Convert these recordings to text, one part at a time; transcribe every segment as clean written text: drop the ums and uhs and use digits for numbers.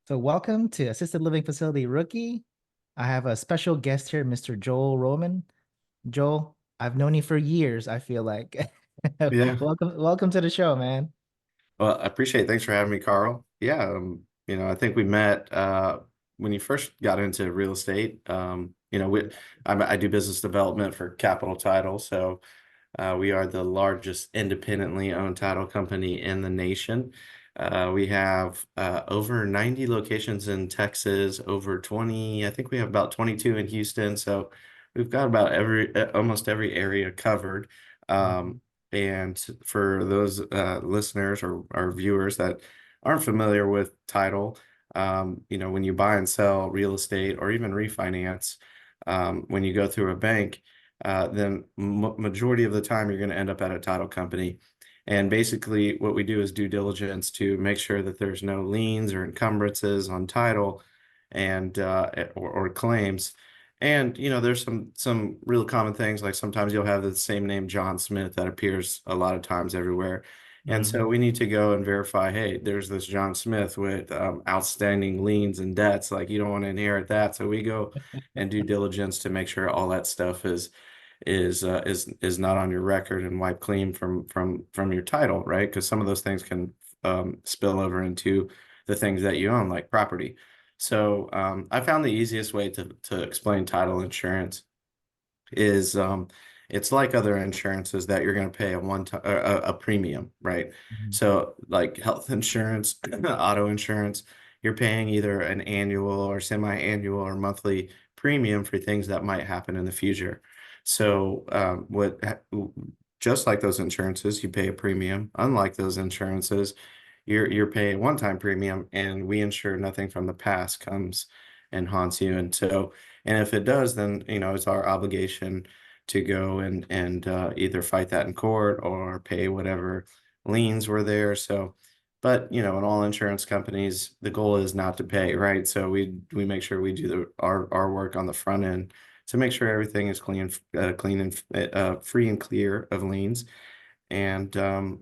So welcome to Assisted Living Facility Rookie. I have a special guest here, Mr. Joel Roman. Joel, I've known you for years, I feel like. Yeah. Welcome to the show, man. Well, I appreciate it. Thanks for having me, Carl. Yeah, I think we met when you first got into real estate. I do business development for Capital Title, so we are the largest independently owned title company in the nation. We have over 90 locations in Texas, over 20, I think we have about 22 in Houston. So we've got about almost every area covered. Mhm. Um, and for those listeners or viewers that aren't familiar with title, when you buy and sell real estate or even refinance, when you go through a bank, then majority of the time you're going to end up at a title company. And basically, what we do is due diligence to make sure that there's no liens or encumbrances on title and or claims. And there's some real common things like sometimes you'll have the same name John Smith that appears a lot of times everywhere. And so Mhm. we need to go and verify, hey, there's this John Smith with outstanding liens and debts. Like you don't want to inherit that. So we go and due diligence to make sure all that stuff is not on your record and wiped clean from your title, right? Because some of those things can spill over into the things that you own, like property. So I found the easiest way to explain title insurance is it's like other insurances that you're going to pay a one time a premium, right? Mhm. So like health insurance, auto insurance, you're paying either an annual or semi-annual or monthly premium for things that might happen in the future. So just like those insurances, you pay a premium. Unlike those insurances, you're paying one-time premium, and we insure nothing from the past comes and haunts you. And if it does, then it's our obligation to go and either fight that in court or pay whatever liens were there. So, but in all insurance companies, the goal is not to pay, right? So we make sure we do our work on the front end to make sure everything is clean and free and clear of liens. And a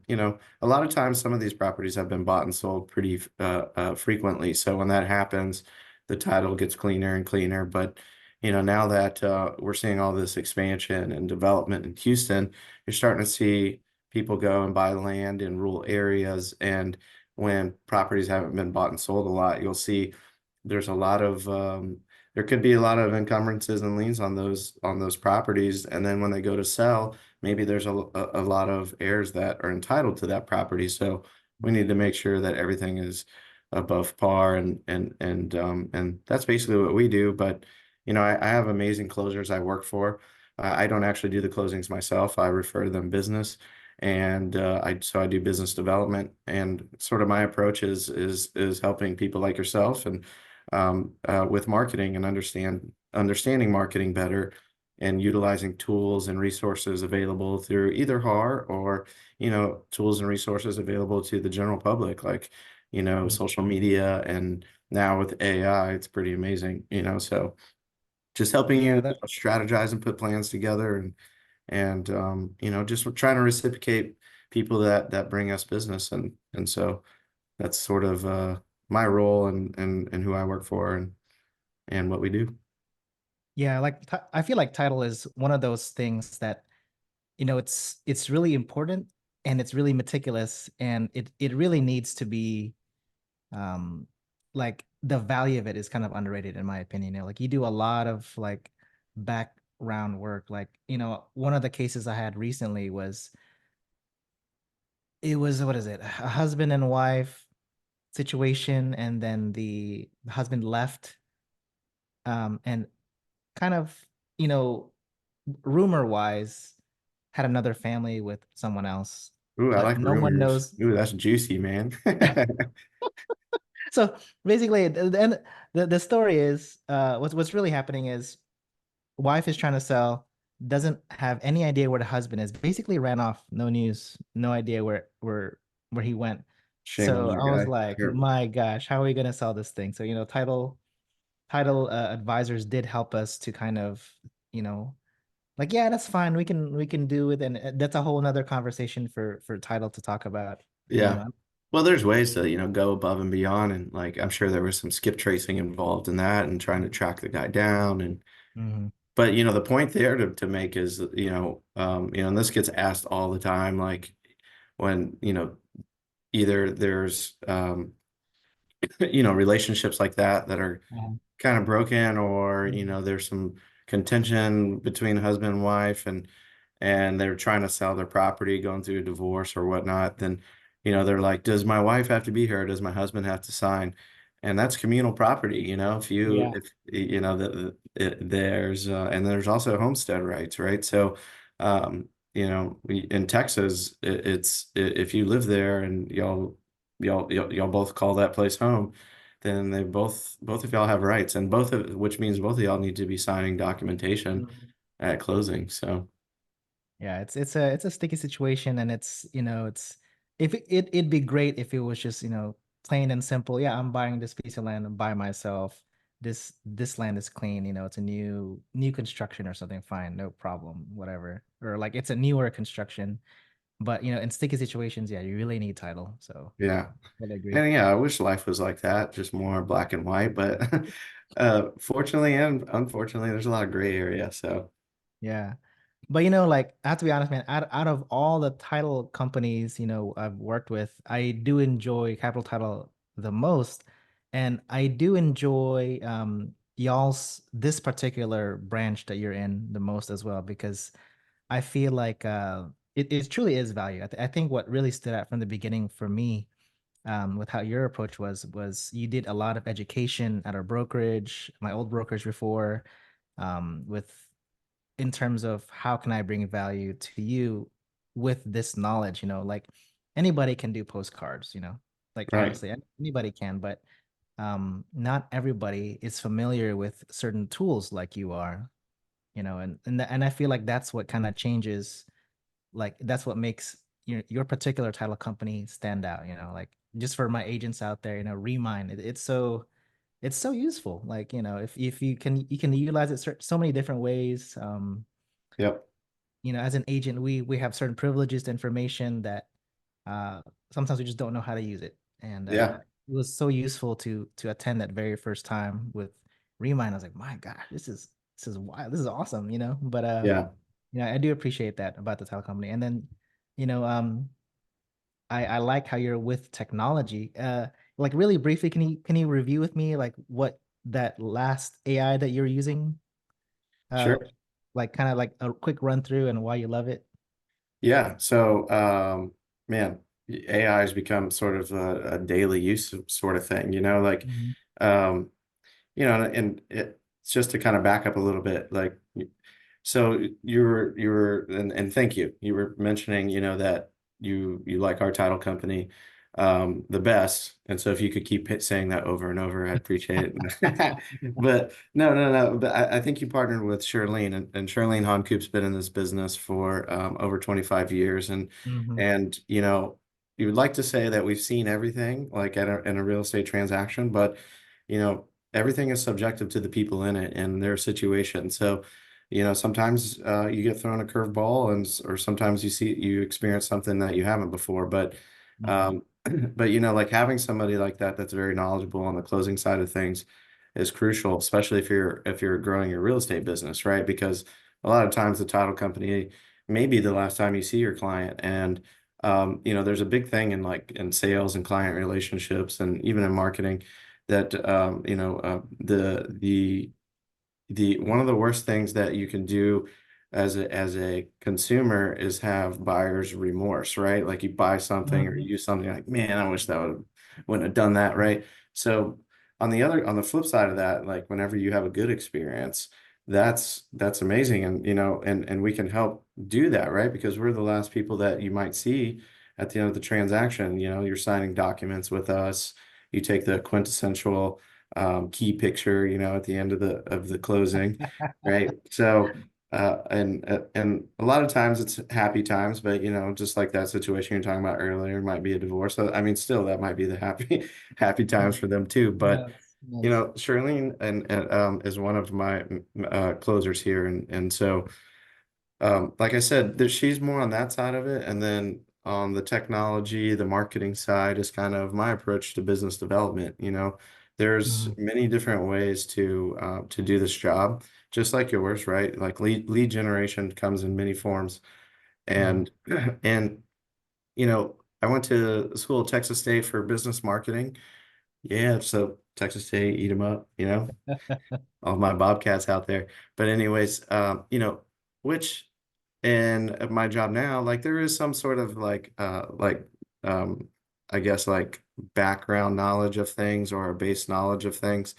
lot of times some of these properties have been bought and sold pretty frequently. So when that happens, the title gets cleaner and cleaner. But now that we're seeing all this expansion and development in Houston, you're starting to see people go and buy land in rural areas. And when properties haven't been bought and sold a lot, you'll see there's a lot of there could be a lot of encumbrances and liens on those properties. And then when they go to sell, maybe there's a lot of heirs that are entitled to that property. So we need to make sure that everything is above par, and that's basically what we do. But I have amazing closers I work for. I don't actually do the closings myself. I refer to them business. And I do business development, and sort of my approach is helping people like yourself and with marketing and understanding marketing better and utilizing tools and resources available through either HAR or, tools and resources available to the general public, like, social media. And now with AI, it's pretty amazing, so just helping Yeah, you that strategize and put plans together and just trying to reciprocate people that bring us business. And so that's sort of my role and who I work for and what we do. yeah, I feel like title is one of those things that it's really important and it's really meticulous and it really needs to be um like the value of it is kind of underrated in my opinion. Like you do a lot of like background work. Like, one of the cases I had recently was it was what is it? A husband and wife situation, and then the husband left and kind of, you know, rumor wise had another family with someone else, Ooh, I but like no one rumors. knows. Ooh, that's juicy, man. So basically, the story is what's really happening is wife is trying to sell, doesn't have any idea where the husband is. Basically ran off, no news, no idea where he went. Shame on So that I was guy. like, Terrible. my gosh, how are we gonna sell this thing? So title advisors did help us to kind of, you know, like, yeah, that's fine. We can do it, and that's a whole nother conversation for title to talk about. You Yeah. know, Well, there's ways to, go above and beyond, and like I'm sure there was some skip tracing involved in that and trying to track the guy down. And Hmm. but the point there to make is, and this gets asked all the time, like when, either there's relationships like that are kind of broken, or there's some contention between husband and wife, and they're trying to sell their property, going through a divorce or whatnot. Then they're like, does my wife have to be here, or does my husband have to sign? And that's communal property. If you Yeah. if there's and there's also homestead rights, right? So in Texas, if you live there and y'all both call that place home, then they both of y'all have rights, and which means both of y'all need to be signing documentation Mhm. at closing. So Yeah, it's a sticky situation, and it's if it'd be great if it was just plain and simple. Yeah, I'm buying this piece of land by myself. This land is clean. It's a new construction or something. Fine, no problem, whatever. Or like it's a newer construction, but in sticky situations, yeah, you really need title. So yeah. I agree. And yeah, I wish life was like that, just more black and white. But fortunately and unfortunately, there's a lot of gray area. So Yeah. But like I have to be honest, man, out of all the title companies, I've worked with, I do enjoy Capital Title the most. And I do enjoy y'all's this particular branch that you're in the most as well, because I feel like it truly is value. I think what really stood out from the beginning for me, with how your approach was you did a lot of education at our brokerage, my old brokerage before, with in terms of how can I bring value to you with this knowledge, like anybody can do postcards, like right. honestly, anybody can, but not everybody is familiar with certain tools like you are, and I feel like that's what kind of changes, like that's what makes your particular title company stand out, like just for my agents out there, Remind, it's so useful. Like, if you can utilize it so many different ways. Yep. As an agent, we have certain privileged information that uh sometimes we just don't know how to use it. And Yeah. it was so useful to attend that very first time with Remind. I was like, my God, this is wild. This is awesome, But Yeah. I do appreciate that about the title company. And then, you know, I like how you're with technology. Like really briefly, can you review with me like what that last AI that you're using? Uh, Sure. like kind of like a quick run through and why you love it. Yeah. So, man, AI has become sort of a daily use sort of thing, like, Mhm. um, and it's just to kind of back up a little bit, like, so and thank you. You were mentioning, that you like our title company the best. And so if you could keep saying that over and over, I'd appreciate it. But no, no, no. But I think you partnered with Shirlene, and Shirlene Honkoop's been in this business for over 25 years. Mhm. And you would like to say that we've seen everything like in a real estate transaction, but everything is subjective to the people in it and their situation. So, sometimes you get thrown a curveball, or sometimes you experience something that you haven't before. But Mhm. um, but like having somebody like that that's very knowledgeable on the closing side of things is crucial, especially if you're growing your real estate business, right? Because a lot of times the title company may be the last time you see your client. And there's a big thing in sales and client relationships, and even in marketing, that the one of the worst things that you can do as a consumer is have buyer's remorse, right? Like you buy something or Mhm. you use something, like, man, I wish that wouldn't have done that, right? So on the flip side of that, like whenever you have a good experience, that's amazing. And and we can help do that, right? Because we're the last people that you might see at the end of the transaction. You're signing documents with us. You take the quintessential key picture, at the end of the closing, right? So, and a lot of times it's happy times, but just like that situation you're talking about earlier, it might be a divorce. So, I mean, still that might be the happy happy times for them too. But Yes. Yes. Charlene is one of my closers here, and so like I said, she's more on that side of it, and then on the technology, the marketing side is kind of my approach to business development. There's Mhm. many different ways to do this job, just like yours, right? Like lead generation comes in many forms, Mhm. and and I went to school at Texas State for business marketing. Yeah, so Texas State, eat them up, all my Bobcats out there. But anyways, which in my job now, like there is some sort of um I guess like background knowledge of things or a base knowledge of things.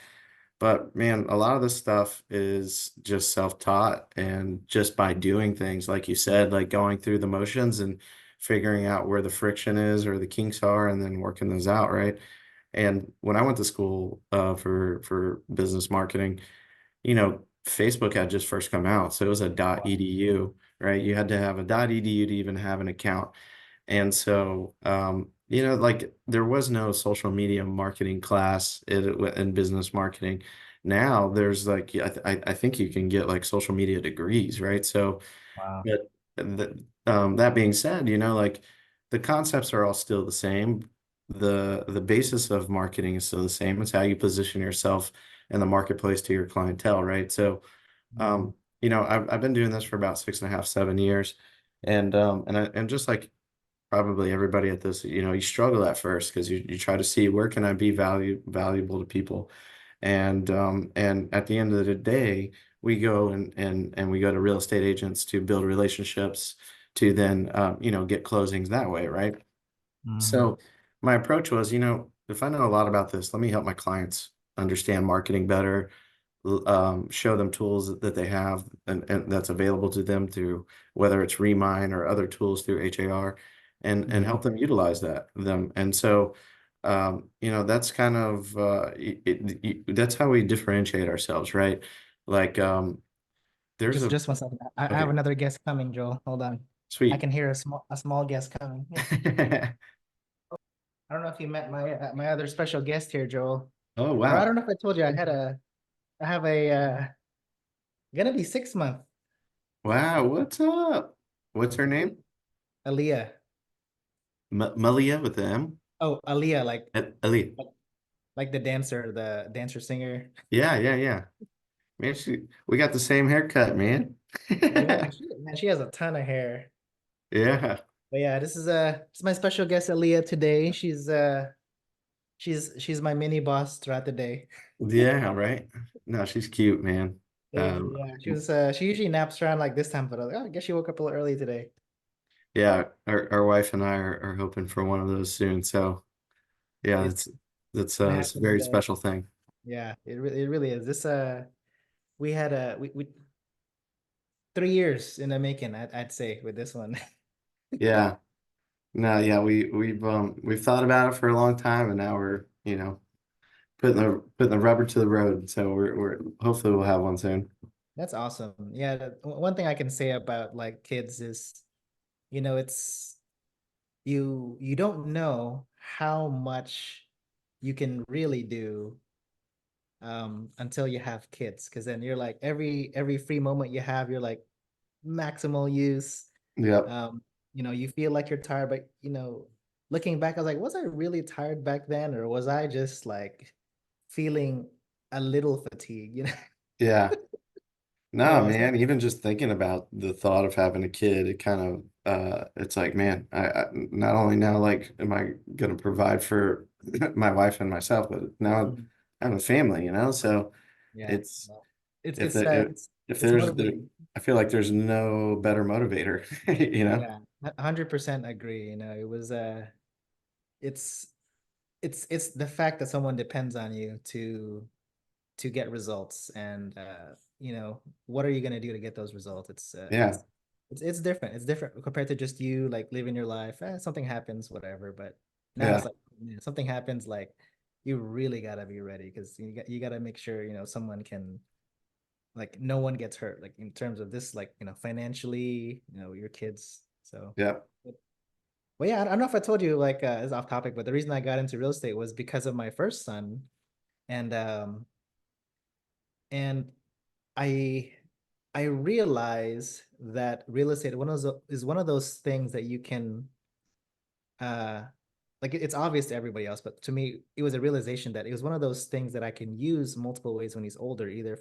But man, a lot of this stuff is just self-taught and just by doing things, like you said, like going through the motions and figuring out where the friction is or the kinks are and then working those out, right? And when I went to school for business marketing, Facebook had just first come out, so it was a .edu, right? You had to have a .edu to even have an account. And so, like there was no social media marketing class in business marketing. Now there's like, yeah, I think you can get like social media degrees, right? So, Wow. but that being said, like the concepts are all still the same. The basis of marketing is still the same. It's how you position yourself in the marketplace to your clientele, right? So, Mhm. I've been doing this for about 6.5, 7 years, and just like probably everybody at this, you struggle at first because you try to see where can I be valuable to people. And at the end of the day, we go and we go to real estate agents to build relationships to then get closings that way, right? Mhm. So my approach was, if I know a lot about this, let me help my clients understand marketing better, show them tools that they have and that's available to them through whether it's Remine or other tools through HAR and Yeah. help them utilize them. And so, that's kind of that's how we differentiate ourselves, right? Like, there's a Just one second. I have okay, another guest coming, Joel. Hold on. I sweet. can hear a small guest coming. Yeah. I don't know if you met my other special guest here, Joel. Oh Or I wow. don't know if I told you I have a gonna be 6 month. Wow, what's up? What's her name? Aaliyah. Malia with the M? Oh, Aaliyah, Aaliyah. like the dancer singer. Yeah, yeah, yeah. Man, we got the same haircut, man. Yeah, she has a ton of hair. Yeah, But yeah, this is my special guest, Aaliyah, today. She's my mini boss throughout the day. yeah, right. No, she's cute, man. Yeah, she usually naps around like this time, but I was like, oh, I guess she woke up a little early today. yeah, our wife and I are hoping for one of those soon. So yeah, It it it's a happens. very special thing. Yeah, it really is. We had 3 years in the making. I'd say with this one. Yeah, no, yeah, we've thought about it for a long time, and now we're putting the rubber to the road. So we're hopefully we'll have one soon. That's awesome. Yeah, one thing I can say about like kids is, it's you don't know how much you can really do until you have kids, because then you're like every free moment you have, you're like maximal use. Yep. Um, you feel like you're tired, but looking back, I was like, was I really tired back then, or was I just like feeling a little fatigued, Yeah. No, Yeah, so man, even just thinking about the thought of having a kid, it kind of it's like, man, I not only now like am I gonna provide for my wife and myself, but now mm, I have a family, So yeah, it's well, it's if it's the uh if, it's if it's there's motivating. I feel like there's no better motivator, Yeah, 100% agree. It was it's it's the fact that someone depends on you to get results, and what are you gonna do to get those results? It's uh Yeah, it's it's different. It's different compared to just you like living your life. Something happens, whatever. But now it's yeah, like, something happens, like you really gotta be ready, because you gotta make sure someone can, like, no one gets hurt, like in terms of this, like financially, your kids. So, yeah. well, yeah, I don't know if I told you, like, it's off topic, but the reason I got into real estate was because of my first son, and I realize that real estate is one of those things that you can uh like it's obvious to everybody else, but to me, it was a realization that it was one of those things that I can use multiple ways when he's older, either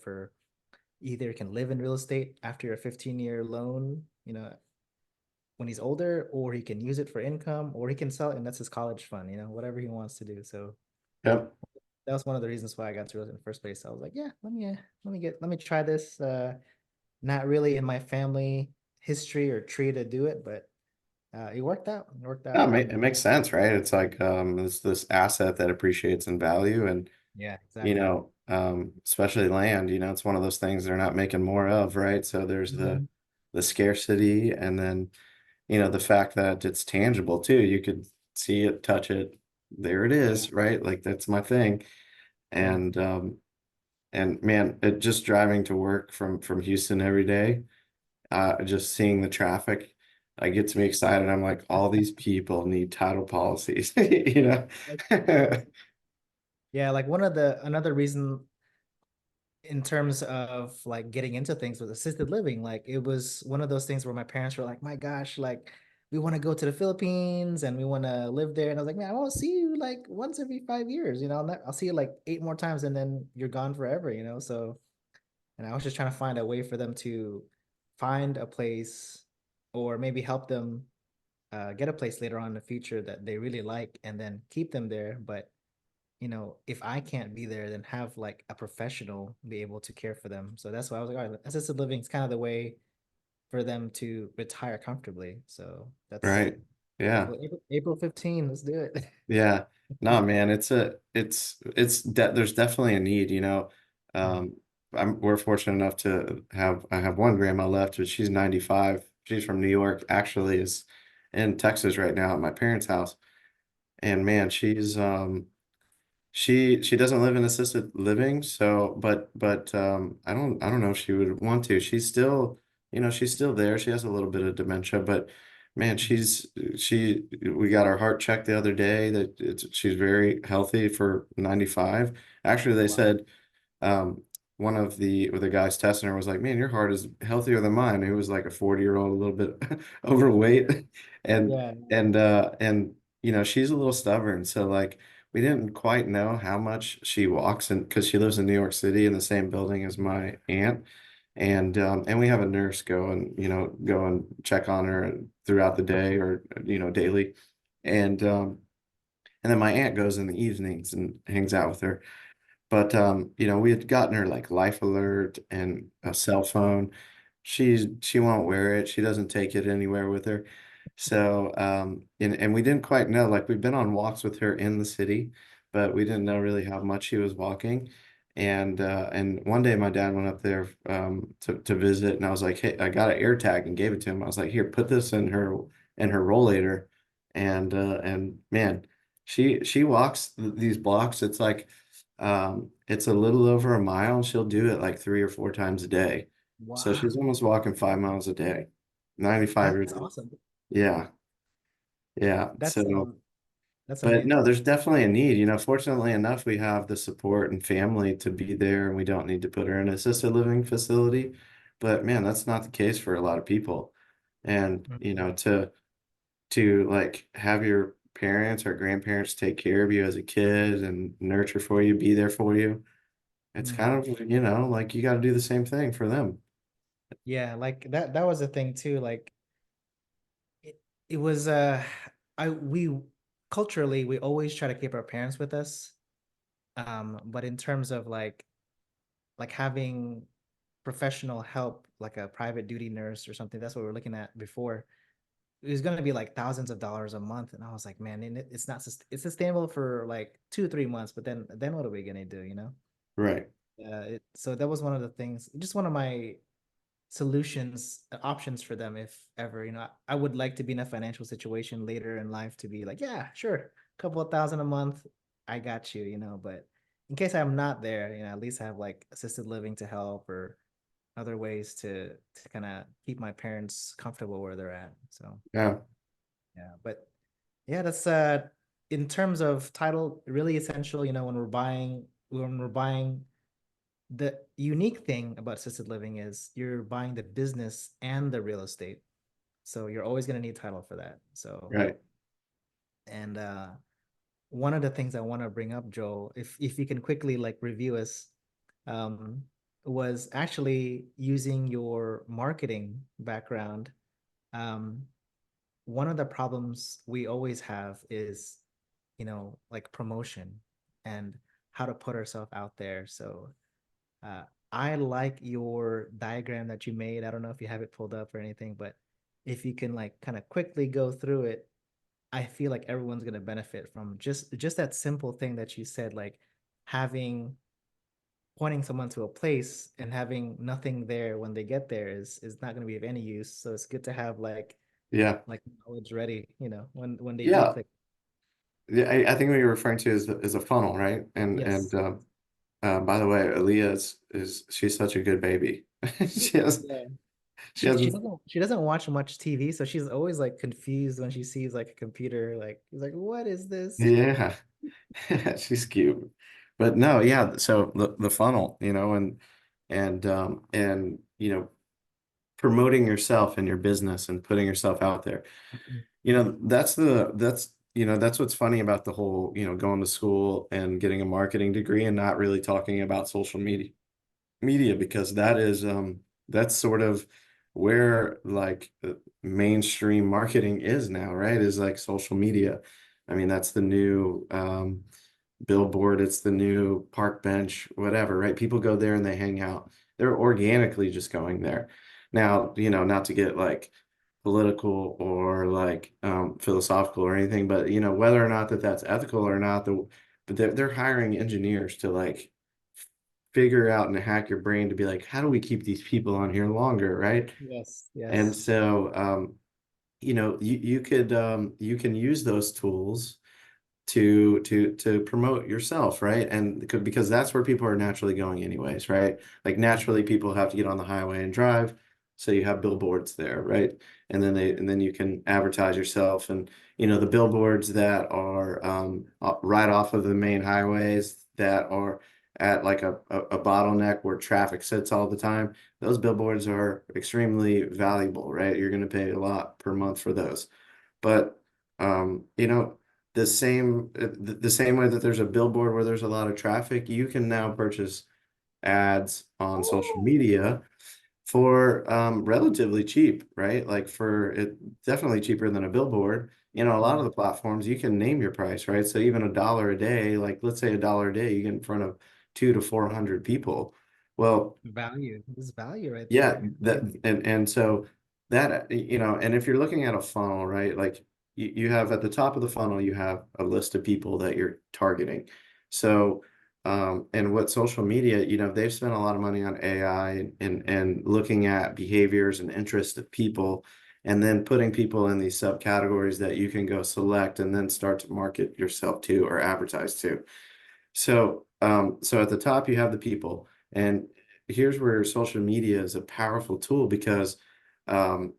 can live in real estate after a 15-year loan, when he's older, or he can use it for income, or he can sell it and that's his college fund, whatever he wants to do. So Yep. that was one of the reasons why I got to real estate in the first place. I was like, yeah, let me try this. Not really in my family history or tree to do it, but it worked out. It worked Yeah, out. it makes sense, right? It's like it's this asset that appreciates in value, and Yeah, exactly. especially land, it's one of those things they're not making more of, right? So there's Mhm. the scarcity, and then the fact that it's tangible too. You could see it, touch it, there it Yeah, is, right? Like that's my thing. yeah. And man, it just driving to work from Houston every day, just seeing the traffic, gets me excited. I'm like, all these people need title policies, Like, yeah, like another reason in terms of like getting into things with assisted living, like it was one of those things where my parents were like, my gosh, like we want to go to the Philippines and we want to live there. And I was like, man, I won't see you like once every 5 years, I'll see you like 8 more times and then you're gone forever. So, and I was just trying to find a way for them to find a place or maybe help them get a place later on in the future that they really like and then keep them there. But if I can't be there, then have like a professional be able to care for them. So that's why I was like, all right, assisted living is kind of the way for them to retire comfortably. So that's right? Yeah. well, April 15, let's do it. Yeah. No, man, there's definitely a need, Mm. Um, we're fortunate enough to I have one grandma left, but she's 95. She's from New York, actually is in Texas right now at my parents' house. And man, she doesn't live in assisted living, so but I don't know if she would want to. She's still there. She has a little bit of dementia, but man, she we got her heart checked the other day that she's very healthy for 95. Actually, they Wow. said one of the guys testing her was like, "Man, your heart is healthier than mine." He was like a 40-year-old, a little bit overweight, and Yeah. and she's a little stubborn. So like we didn't quite know how much she walks, and because she lives in New York City in the same building as my aunt, and we have a nurse go and check on her throughout the day or daily, and and then my aunt goes in the evenings and hangs out with her. But we had gotten her like life alert and a cell phone. She won't wear it. She doesn't take it anywhere with her. So and we didn't quite know. Like we've been on walks with her in the city, but we didn't know really how much she was walking. And one day my dad went up there to visit, and I was like, hey, I got an air tag and gave it to him. I was like, here, put this in her rollator, and man, she walks these blocks. It's like it's a little over a mile, and she'll do it like 3 or 4 times a day. So Wow. she's almost walking 5 miles a day. 95 years That's old. awesome. Yeah, yeah. That's So, that's but no, amazing. there's definitely a need. Fortunately enough, we have the support and family to be there, and we don't need to put her in an assisted living facility. But man, that's not the case for a lot of people. And Mhm. to like have your parents or grandparents take care of you as a kid and nurture for you, be there for you. It's Mhm. kind of, like you got to do the same thing for them. Yeah, like that was a thing too. Like it, it was I we culturally we always try to keep our parents with us. But in terms of like having professional help, like a private duty nurse or something, that's what we are looking at before. It was going to be like thousands of dollars a month, and I was like, man, it's not it's sustainable for like 2 3 months, but then what are we gonna do? Right. So that was one of the things, just one of my solutions, options for them if ever. I would like to be in a financial situation later in life to be like, yeah, sure, a couple of thousand a month, I got you. But in case I'm not there, at least have like assisted living to help or other ways to kind of keep my parents comfortable where they're at. So Yeah. yeah, but yeah, that's in terms of title, really essential, when we're buying. The unique thing about assisted living is you're buying the business and the real estate. So you're always going to need title for that. So Right. And one of the things I want to bring up, Joel, if you can quickly like review us, um, was actually using your marketing background. Um, one of the problems we always have is, like promotion and how to put ourselves out there. So uh, I like your diagram that you made. I don't know if you have it pulled up or anything, but if you can like kind of quickly go through it, I feel like everyone's gonna benefit from just that simple thing that you said, like having pointing someone to a place and having nothing there when they get there is not gonna be of any use. So it's good to have Yeah. like knowledge ready, when they do Yeah. click. Yeah. I think what you're referring to is a funnel, right? And Yes. by the way, Aaliyah is she's such a good baby. She has Yeah. she She has she this, doesn't watch much TV, so she's always like confused when she sees like a computer. Like she's like, "What is this?" yeah. She's cute. But no, yeah, so the funnel, and promoting yourself and your business and putting yourself out there. That's what's funny about the whole, going to school and getting a marketing degree and not really talking about social media because that's sort of where like mainstream marketing is now, right? Is like social media. I mean, that's the new billboard, it's the new park bench, whatever, right? People go there and they hang out. They're organically just going there. Now, not to get like political or like philosophical or anything, but whether or not that's ethical or not, but they're hiring engineers to like figure out and hack your brain to be like, how do we keep these people on here longer, right? Yes, And yes. so you can use those tools to promote yourself, right? And because that's where people are naturally going anyways, right? Like Mhm. naturally people have to get on the highway and drive, so you have billboards there, right? And then you can advertise yourself and the billboards that are right off of the main highways that are at like a bottleneck where traffic sits all the time. Those billboards are extremely valuable, right? You're going to pay a lot per month for those. But the same way that there's a billboard where there's a lot of traffic, you can now purchase ads on social media for relatively cheap, right? Like for it definitely cheaper than a billboard. A lot of Mm. the platforms you can name your price, right? So even $1 a day, like let's say $1 a day, you get in front of 200 to 400 people. Well, Value. This is value right yeah, there. and so that and if you're looking at a funnel, right? Like you have at the top of the funnel, you have a list of people that you're targeting. So and what social media, they've spent a lot of money on AI and looking at behaviors and interests of people, and then putting people in these subcategories that you can go select and then start to market yourself to or advertise to. So at the top you have the people, and here's where social media is a powerful tool because, um,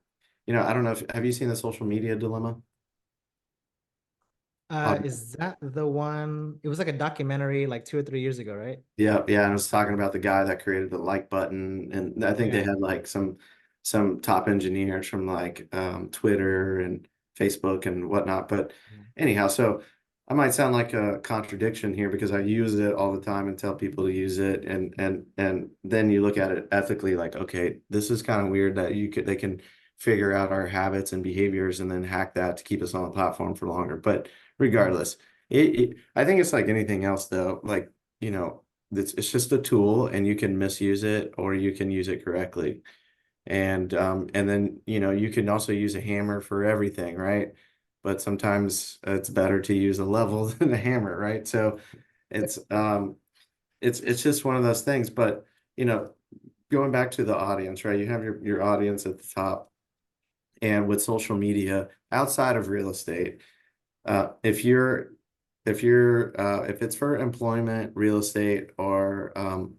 I don't know if have you seen the social media dilemma? Is that the one? It was like a documentary like 2 or 3 years ago, right? Yeah, yeah, and I was talking about the guy that created the like button, and I think they Yeah. had like some top engineers from like Twitter and Facebook and whatnot. But Yeah. anyhow, so I might sound like a contradiction here because I use it all the time and tell people to use it, and then you look at it ethically, like, okay, this is kind of weird that they can figure out our habits and behaviors and then hack that to keep us on the platform for longer. But Mhm. regardless, I think it's like anything else though, like you know it's just a tool and you can misuse it or you can use it correctly. And then, you can also use a hammer for everything, right? But sometimes it's better to use a level than a hammer, right? So it's it's just one of those things. But, you know, going back to the audience, right? You have your audience at the top. And with social media outside of real estate, if if it's for employment, real estate, or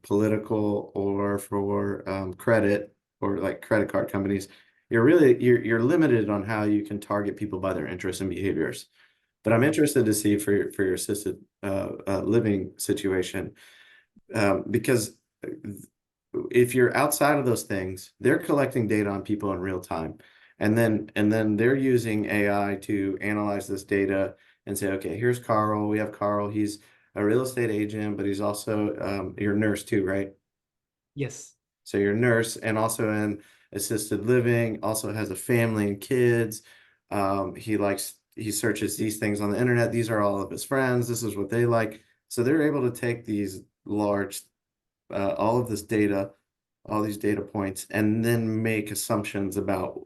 political, or for credit, or like credit card companies, you're limited on how you can target people by their interests and behaviors. But I'm Mhm. interested to see for your assisted living situation, because if you're outside of those things, they're collecting data on people in real time. And then they're using AI to analyze this data and say, okay, here's Carl. We have Carl. He's a real estate agent, but he's also your nurse too, right? Yes. So you're a nurse and also in assisted living, also has a family and kids. He searches these things on the internet. These are all of his friends. This is what they like. So they're able to take these large, all of this data, all these data points, and then make assumptions about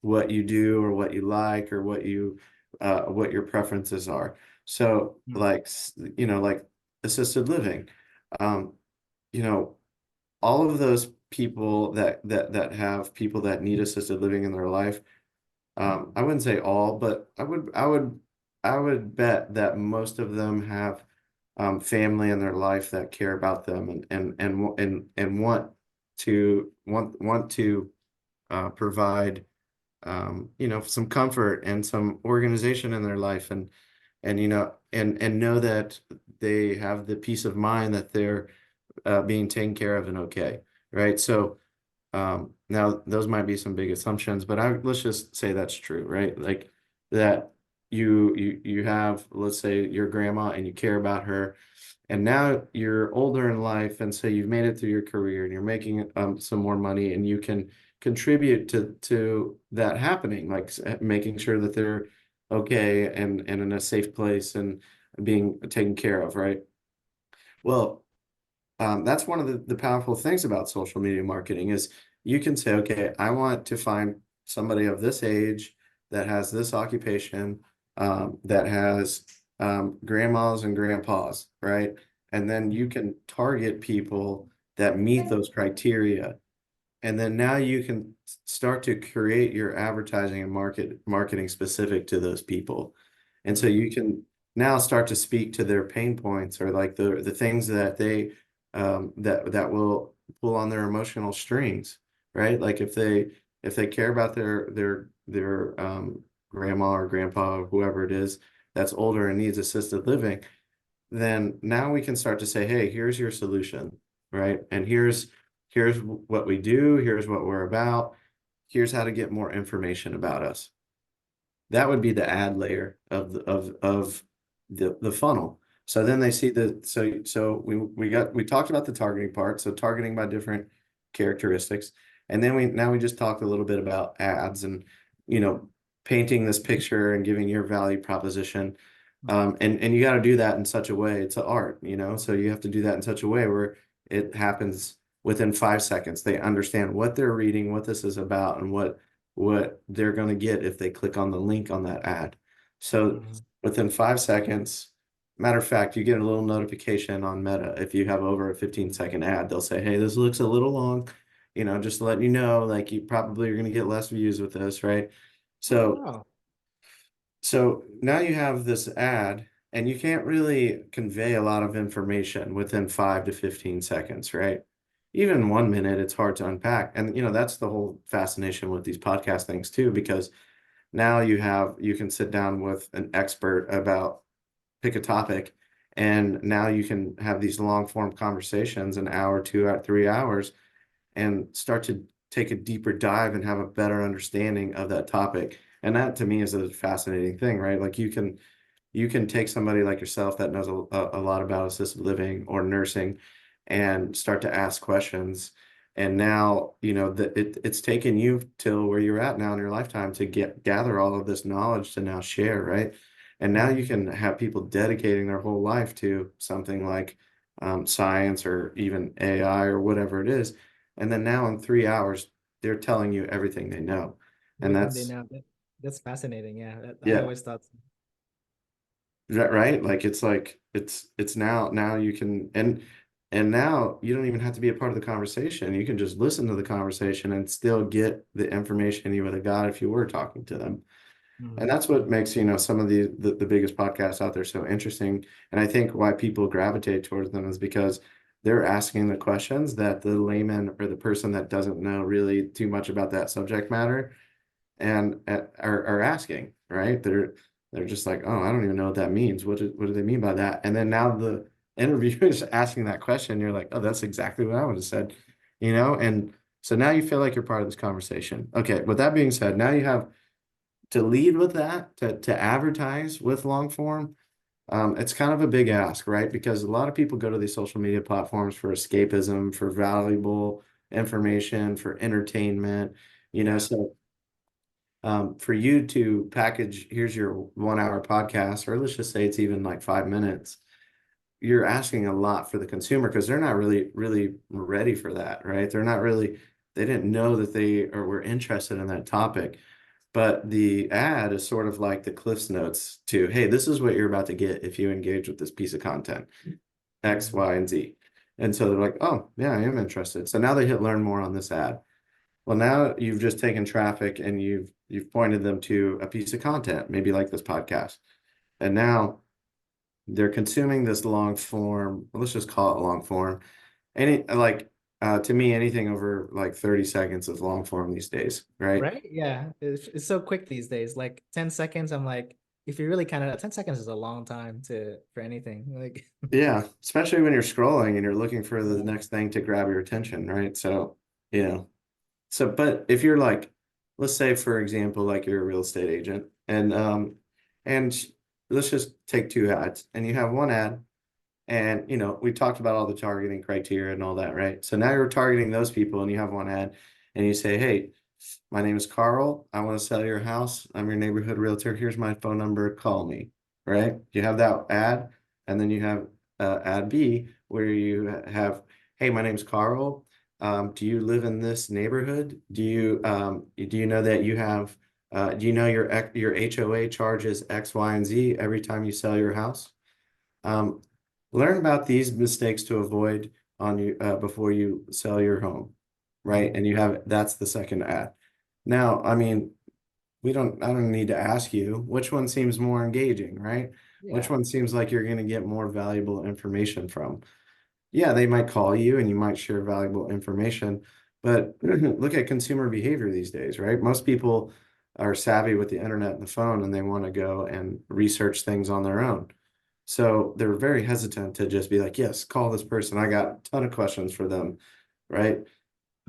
what you do or what you like or what your preferences are. So Mm. like, like assisted living, um, you know, all of those people that have people that need assisted living in their life, I wouldn't say all, but I would bet that most of them have family in their life that care about them and want to provide some comfort and some organization in their life and know that they have the peace of mind that they're being taken care of and okay, right? So now those might be some big assumptions, but let's just say that's true, right? Like that you have, let's say, your grandma and you care about her, and now you're older in life, and so you've made it through your career and you're making some more money, and you can contribute to that happening, like making sure that they're okay and in a safe place and being taken care of, right? Well, that's one of the powerful things about social media marketing is you can say, okay, I want to find somebody of this age that has this occupation, that has grandmas and grandpas, right? And then you can target people that meet those criteria. And then now you can start to create your advertising and marketing specific to those people. And so you Mm. can now start to speak to their pain points or like the things that that will pull on their emotional strings, right? Like if they care about their grandma or grandpa or whoever it is that's older and needs assisted living, then now we can start to say, hey, here's your solution, right? And here's what we do, here's what we're about, here's how to get more information about us. That would be the ad layer of the funnel. So then they see we talked about the targeting part, so targeting by different characteristics. And then we just talked a little bit about ads and you know painting this picture and giving your value proposition. And you got to do that in such a way. It's an art, so you have to do that in such a way where it happens within 5 seconds. They understand what they're reading, what this is about, and what they're going to get if they click on the link on that ad. So Mhm. within 5 seconds, matter of fact, you get a little notification on Meta. If you have over a 15-second ad, they'll say, hey, this looks a little long, just to let you know, like you probably are going to get less views with this, right? Oh, So wow. so now you have this ad, and you can't really convey a lot of information within 5 to 15 seconds, right? Even 1 minute, it's hard to unpack. And that's the whole fascination with these podcast things too, because now you can sit down with an expert about pick a topic, and now you can have these long form conversations, an hour, 2 hour, 3 hours, and start to take a deeper dive and have a better understanding of that topic. And that to me is a fascinating thing, right? Like you can take somebody like yourself that knows a lot about assisted living or nursing and start to ask questions. And now, that it's taken you till where you're at now in your lifetime to gather all of this knowledge to now share, right? And now you Mhm. can have people dedicating their whole life to something like science or even AI or whatever it is. And then now in 3 hours, they're telling you everything they know. And Everything they that's, know. That's fascinating. Yeah, I yeah, always thought. right? Like it's now you can and now you don't even have to be a part of the conversation. You can just listen to the conversation and still get the information you would have got if you were talking to them. And Mhm. that's what makes, some of the biggest podcasts out there so interesting. And I think why people gravitate towards them is because they're asking the questions that the layman or the person that doesn't know really too much about that subject matter and are asking, right? They're just like, oh, I don't even know what that means. What do they mean by that? And then now the interviewer is asking that question. You're like, oh, that's exactly what I would have said. And so now you feel like you're part of this conversation. Okay, with that being said, now you have to lead with that, to advertise with long form, it's kind of a big ask, right? Because a lot of people go to these social media platforms for escapism, for valuable information, for entertainment, Yeah. so for you to package, here's your 1 hour podcast, or let's just say it's even like 5 minutes, you're asking a lot for the consumer because they're not really ready for that, right? They didn't know that they or were interested in that topic. But the ad is sort of like the Cliff's Notes to, hey, this is what you're about to get if you engage with this piece of content, X, Mhm. Y, and Z. And so they're like, oh, yeah, I am interested. So now they hit learn more on this ad. Well, now you've just taken traffic and you've pointed them to a piece of content, maybe like this podcast. And now they're consuming this long form, let's just call it long form. Any like to me, anything over like 30 seconds is long form these days, right? Right? Yeah. It's so quick these days. Like 10 seconds, I'm like, if you really kind of 10 seconds is a long time to for anything. Like Yeah, especially when you're scrolling and you're looking for the yeah. next thing to grab your attention, right? So, you know, but if you're like, let's say for example, like you're a real estate agent and let's just take two ads and you have one ad and we talked about all the targeting criteria and all that, right? So now you're targeting those people and you have one ad and you say, hey, my name is Carl. I want to sell your house. I'm your neighborhood realtor. Here's my phone number. Call me, right? You have that ad, and then you have ad B where you have, hey, my name's Carl. Do you live in this neighborhood? Do you know that you have do you know your HOA charges X, Y, and Z every time you sell your house? Um, Learn about these mistakes to avoid on you before you sell your home, right? Mhm. And that's the second ad. Now, I mean, I don't need to ask you which one seems more engaging, right? Which Yeah. one seems like you're going to get more valuable information from? Yeah, they might call you and you might share valuable information, but look at consumer behavior these days, right? Most people are savvy with the internet and the phone and they want to go and research things on their own. So they're very hesitant to just be like, yes, call this person. I got a ton of questions for them, right?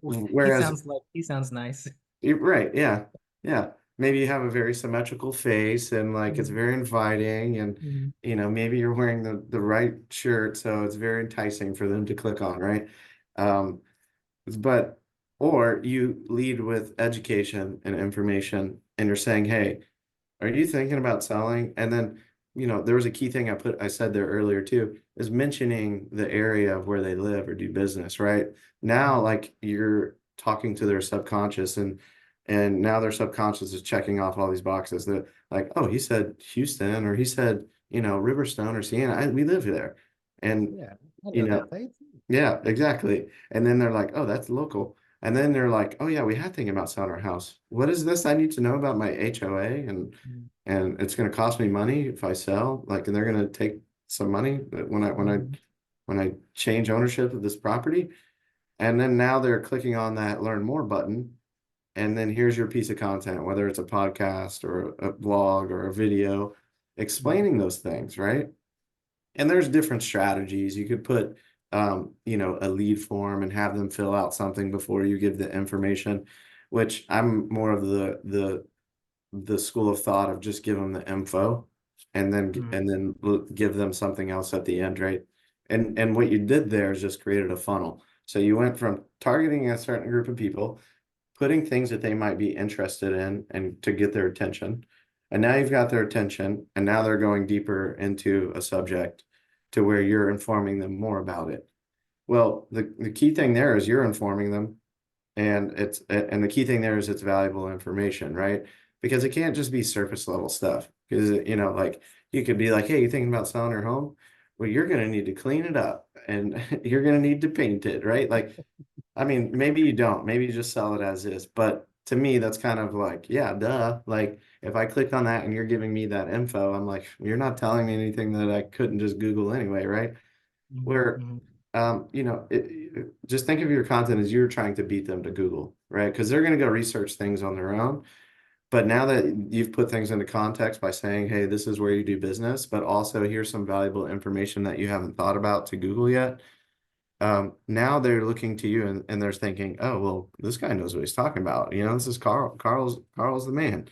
He Whereas sounds like he sounds nice. you're right. Yeah. Yeah. Maybe you have a very symmetrical face and like it's Mhm. very inviting and Mhm. maybe you're wearing the right shirt, so it's very enticing for them to click on, right? Um, but or you lead with education and information and you're saying, hey, are you thinking about selling? And then, there was a key thing I said there earlier too, is mentioning the area of where they live or do business, right? Now, Mhm. like you're talking to their subconscious and now their subconscious is checking off all these boxes that like, oh, he said Houston or he said, Riverstone or Siena. We live there. And, Yeah. I you know know, that place. yeah, exactly. And then they're like, oh, that's local. And then they're like, oh yeah, we had thinking about selling our house. What is this I need to know about my HOA? Mhm. And it's gonna cost me money if I sell. Like, and they're gonna take some money Mhm. when I change ownership of this property. And then now they're clicking on that learn more button. And then here's your piece of content, whether it's a podcast or a blog or a video Mhm. explaining those things, right? And there's different strategies. You could put, a lead form and have them fill out something before you give the information, which I'm more of the school of thought of just give them the info Mhm. and then give them something else at the end, right? And what you did there is just created a funnel. So you went from targeting a certain group of people, putting things that they might be interested in and to get their attention. And now you've got their attention, and now they're going deeper into a subject to where you're informing them more about it. Well, the key thing there is you're informing them, and the key thing there is it's valuable information, right? Because it can't just be surface level stuff. Because like you could be like, hey, you thinking about selling your home? Well, you're gonna need to clean it up and you're gonna need to paint it, right? Like I mean, maybe you don't. Maybe you just sell it as is. But to me, that's kind of like, yeah, duh. Like if I click on that and you're giving me that info, I'm like, you're not telling me anything that I couldn't just Google anyway, right? Mhm. Where, Mhm. just think of your content as you're trying to beat them to Google, right? Because they're going to go research things on their own. But now that you've put things into context by saying, hey, this is where you do business, but also here's some valuable information that you haven't thought about to Google yet, now they're looking to you and they're thinking, oh, well, this guy knows what he's talking about. This is Carl. Carl's the man.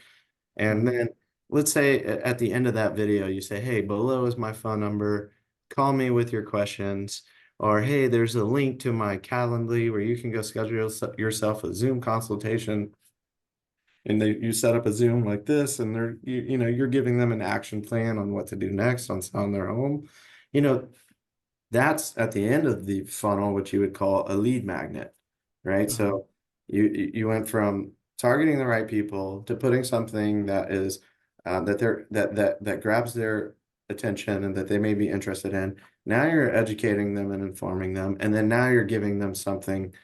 And Mhm. then let's say at the end of that video, you say, hey, below is my phone number. Call me with your questions. Or, hey, there's a link to my Calendly where you can go schedule yourself a Zoom consultation. And you set up a Zoom like this, and you're giving them an action plan on what to do next on their home. You know, that's at the end of the funnel, which you would call a lead magnet, right? Mhm. So you went from targeting the right people to putting something that is that grabs their attention and that they may be interested in. Now you're educating them and informing them, and then now you're giving them something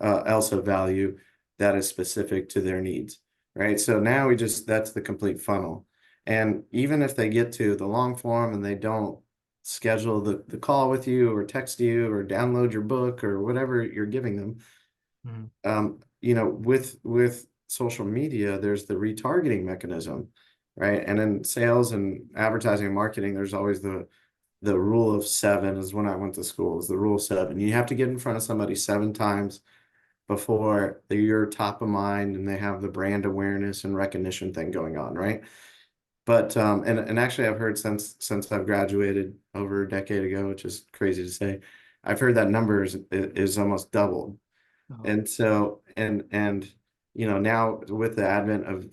else of value that is specific to their needs, right? So now that's the complete funnel. And even if they get to the long form and they don't schedule the call with you or text you or download your book or whatever you're giving them, Mhm. with social media, there's the retargeting mechanism, right? And in sales and advertising and marketing, there's always the rule of seven is when I went to school, is the rule of seven. You have to get in front of somebody 7 times before you're top of mind and they have the brand awareness and recognition thing going on, right? But and actually I've heard since I've graduated over a decade ago, which is crazy to say, I've heard that number is almost doubled. Oh. And so now with the advent of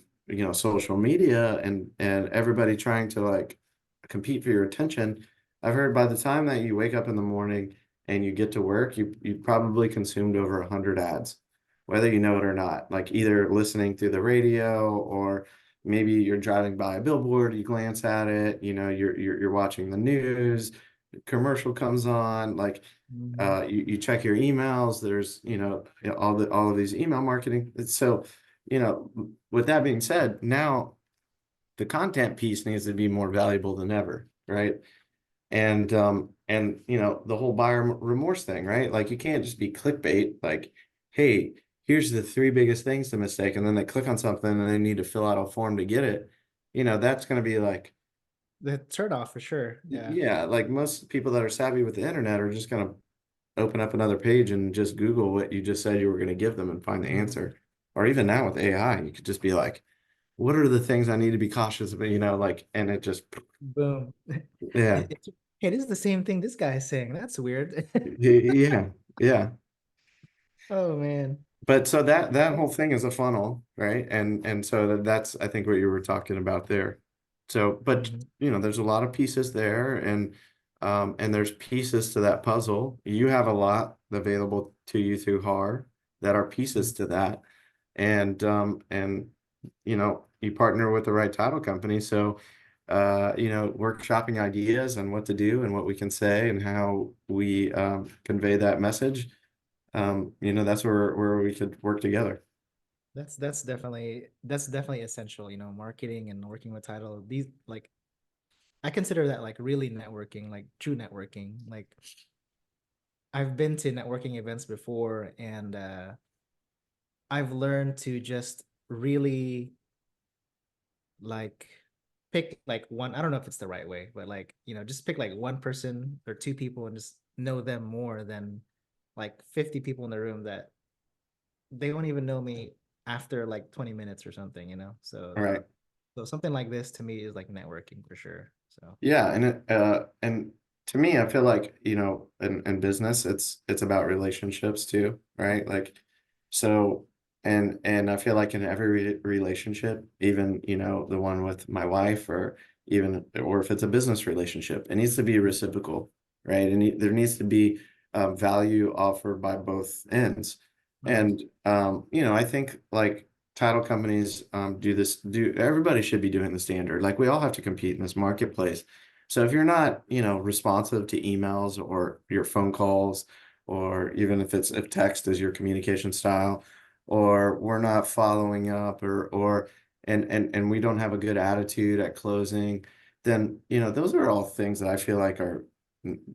social media and everybody trying to like compete for your attention, I've heard by the time that you wake up in the morning and you get to work, you probably consumed over 100 ads, whether you know it or not. Like either listening through the radio or maybe you're driving by a billboard, you glance at it, you're watching the news, commercial comes on, like Mhm. you check your emails, there's all of these email marketing. So with that being said, now the content piece needs to be more valuable than ever, right? And the whole buyer remorse thing, right? Like you can't just be clickbait, like, hey, here's the 3 biggest things to mistake, and then they click on something and they need to fill out a form to get it. That's going to be like, The turn off for sure. Yeah. yeah, like most people that are savvy with the internet are just going to open up another page and just Google what you just said you were going to give them and find the Mhm. answer. Or even now with AI, you could just be like, what are the things I need to be cautious about, like, and it just, Boom. yeah, Hey, this is the same thing this guy is saying. That's weird. yeah, yeah. Oh man. But so that whole thing is a funnel, right? And so that's I think what you were talking about there. So, but Mhm. there's a lot of pieces there, and there's pieces to that puzzle. You have a lot available to you through HAR that are pieces Mhm. to that, and you partner with the right title company, so workshopping ideas and what to do and what we can say and how we convey that message. That's where we could work together. That's definitely essential, marketing and working with title. These like I consider that like really networking, like true networking. Like I've been to networking events before and I've learned to just really like pick like one, I don't know if it's the right way, but like, just pick like one person or two people and just know them more than like 50 people in the room that they won't even know me after like 20 minutes or something, All right. So something like this to me is like networking for sure. So Yeah, and to me, I feel like, in business, it's about relationships too, right? Like, so, and I feel like in every relationship, even, the one with my wife or if it's a business relationship, it needs to be reciprocal, right? And there needs to be value offered by both ends. mhm, And I think like title companies do everybody should be doing the standard. Like we all have to compete in this marketplace. So if you're not, responsive to emails or your phone calls, or even if text is your communication style, or we're not following up and we don't have a good attitude at closing, then those are all things that I feel like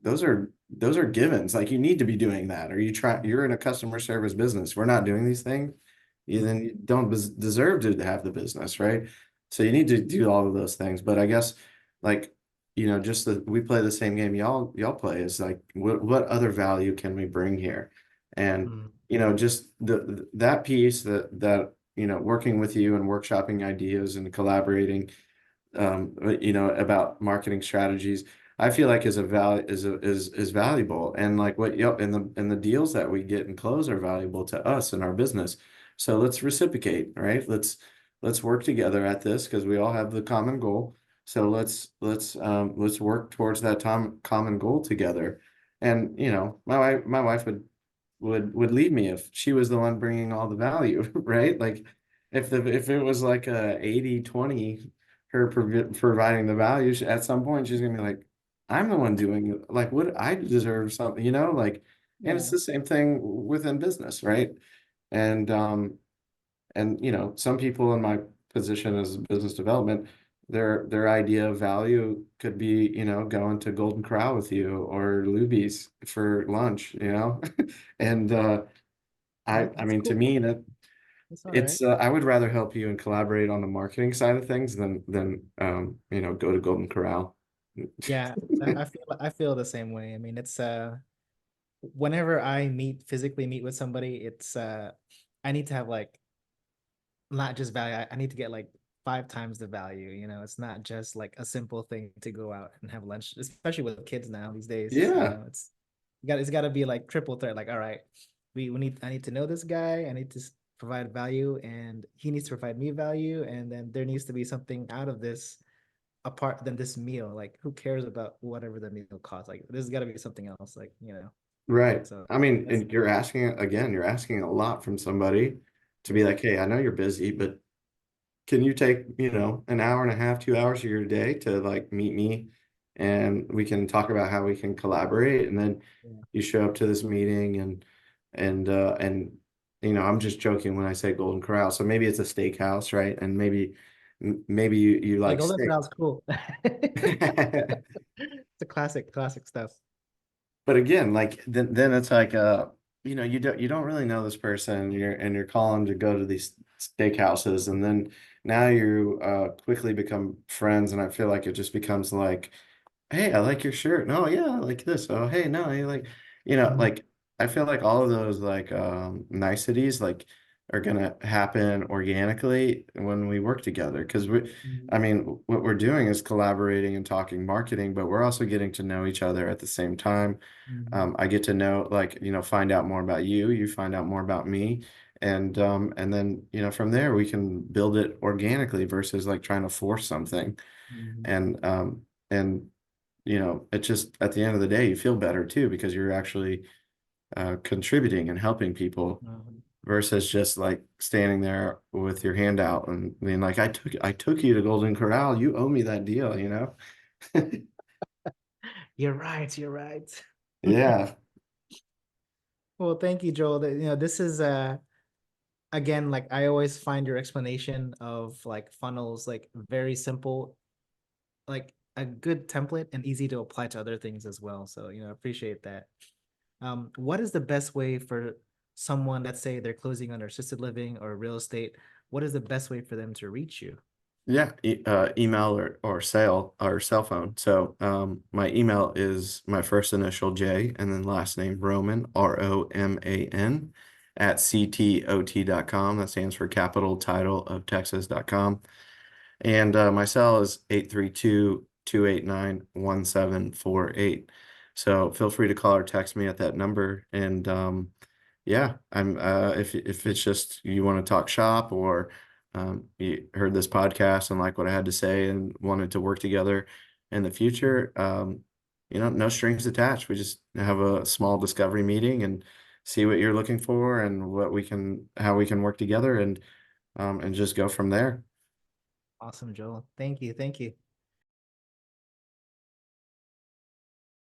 those are givens. Like you need to be doing that, or you're in a customer service business. We're not doing these things, you then mhm, you don't deserve to have the business, right? So you need to do all of those things. But I guess like, just that we play the same game y'all play is like what other value can we bring here? And mhm, just that piece that working with you and workshopping ideas and collaborating, about marketing strategies, I feel like is a val is valuable. And like what, yep, and the deals that we get and close are valuable to us and our business. So let's reciprocate, right? Let's work together at this because we all have the common goal. So let's work towards that common goal together. And my wife would leave me if she was the one bringing all the value, right? Like if it was like a 80-20, her providing the value, at some point she's gonna be like, I'm the one doing it. Like, what, I deserve something, like, and it's Yeah. the same thing within business, right? And some people in my position as business development, their idea of value could be, going to Golden Corral with you or Luby's for lunch, and I That's mean, to cool. me, That's all right. I would rather help you and collaborate on the marketing side of things than go to Golden Corral. Yeah, I feel the same way. I mean, it's whenever I physically meet with somebody, it's I need to have like not just value. I need to get like 5 times the value. It's not just like a simple thing to go out and have lunch, especially with kids now these days. Yeah, It's got to be like triple threat. Like, all right, I need to know this guy. I need to provide value, and he needs to provide me value, and then there needs to be something out of this apart than this meal. Like, who cares about whatever the meal costs? Like, there's got to be something else. Like. right. So I mean, that's and you're asking a lot from somebody to be yeah. like, hey, I know you're busy, but can you take, an hour and a half, 2 hours of your day to like meet me and we can talk about how we can collaborate? And then Yeah. you show up to this meeting and I'm just joking when I say Golden Corral. So maybe it's a steakhouse, right? And maybe you Yeah, like Golden steak. Corral's cool. It's a classic stuff. But again, like then it's like you don't really know this person. You're calling to go to these steakhouses, and then now you quickly become friends, and I feel like it just becomes like, hey, I like your shirt. No, yeah, I like this. Oh, hey, no, you like, Mhm. like I feel like all of those like niceties like are gonna happen organically when we work together. Because Mhm. I mean, what we're doing is collaborating and talking marketing, but we're also getting to know each other at the same time. Mhm. I get to know, like, find out more about you, you find out more about me, and then, from there we can build it organically versus like trying to force something. Mhm. And it just at the end of the day you feel better too because you're actually contributing and helping people Mhm. versus just like standing there with your hand out and being like, I took you to Golden Corral, you owe me that deal. You're right. You're right. Yeah. Well, thank you, Joel. This is again, like I always find your explanation of like funnels like very simple, like a good template and easy to apply to other things as well. So, appreciate that. What is the best way for someone, let's say they're closing on their assisted living or real estate? What is the best way for them to reach you? Yeah, email or cell phone. So my email is my first initial J and then last name Roman, ROMAN, at CTOT.com. That stands for Capital Title of Texas.com. And my cell is 832-289-1748. So feel free to call or text me at that number. And yeah, I'm if it's just you want to talk shop or you heard this podcast and like what I had to say and wanted to work together in the future, no strings attached. We just have a small discovery meeting and see what you're looking for and how we can work together and just go from there. Awesome, Joel. Thank you. Thank you.